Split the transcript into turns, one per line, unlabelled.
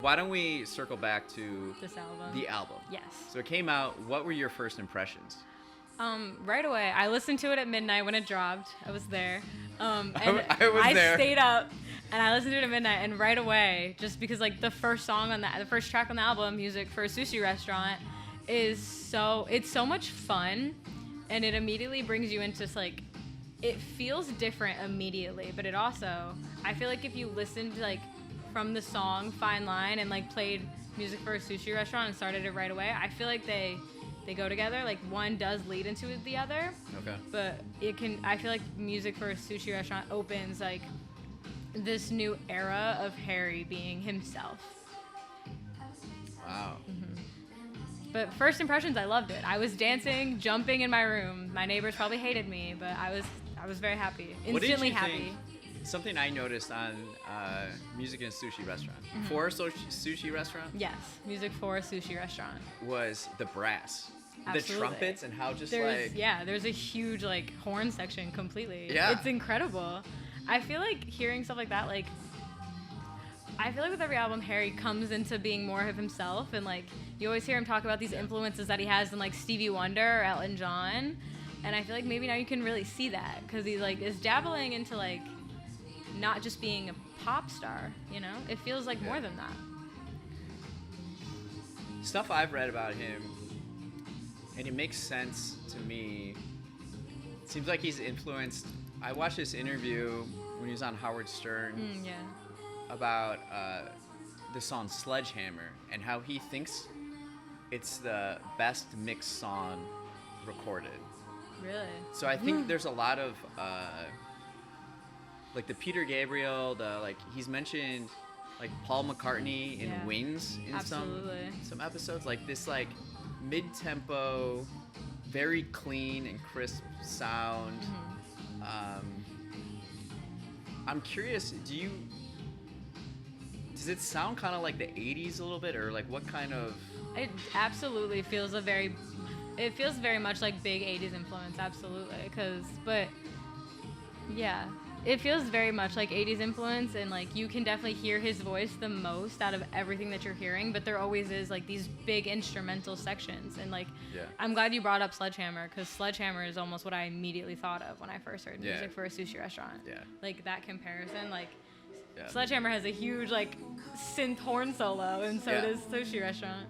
Why don't we circle back to
This album.
the album?
Yes.
So it came out. What were your first impressions?
Right away, I listened to it at midnight when it dropped. I was there. And
I was there.
I stayed up and I listened to it at midnight, and right away, just because like the first track on the album, Music for a Sushi Restaurant, it's so much fun, and it immediately brings you into like, it feels different immediately, but it also, I feel like if you listened like from the song Fine Line and like played Music for a Sushi Restaurant and started it right away, I feel like they go together. Like one does lead into the other.
Okay.
But I feel like Music for a Sushi Restaurant opens like this new era of Harry being himself.
Wow.
But first impressions, I loved it. I was dancing, jumping in my room. My neighbors probably hated me, but I was very happy. Instantly happy.
Something I noticed on Music in a Sushi Restaurant, for a sushi restaurant,
Yes, Music for a Sushi Restaurant.
was the brass,
Absolutely.
the trumpets, and how just
there's a huge like horn section completely.
Yeah.
It's incredible. I feel like hearing stuff like that, like I feel like with every album, Harry comes into being more of himself, and like you always hear him talk about these influences that he has in like Stevie Wonder or Elton John, and I feel like maybe now you can really see that because he like is dabbling into like not just being a pop star, you know? It feels like more than that.
Stuff I've read about him, and it makes sense to me. It seems like he's influenced. I watched this interview when he was on Howard Stern
Yeah.
about the song Sledgehammer and how he thinks it's the best mixed song recorded.
Really?
So I think there's a lot of like the Peter Gabriel, he's mentioned like Paul McCartney in Wings in some episodes, like this like mid-tempo, very clean and crisp sound. I'm curious, does it sound kind of like the 80s a little bit, or like what kind of?
It absolutely feels it feels very much like big 80s influence, absolutely, it feels very much like 80s influence, and like you can definitely hear his voice the most out of everything that you're hearing, but there always is like these big instrumental sections, and like I'm glad you brought up Sledgehammer, because Sledgehammer is almost what I immediately thought of when I first heard Music for a Sushi Restaurant. Like that comparison, like Sledgehammer has a huge like synth horn solo, and so does Sushi Restaurant.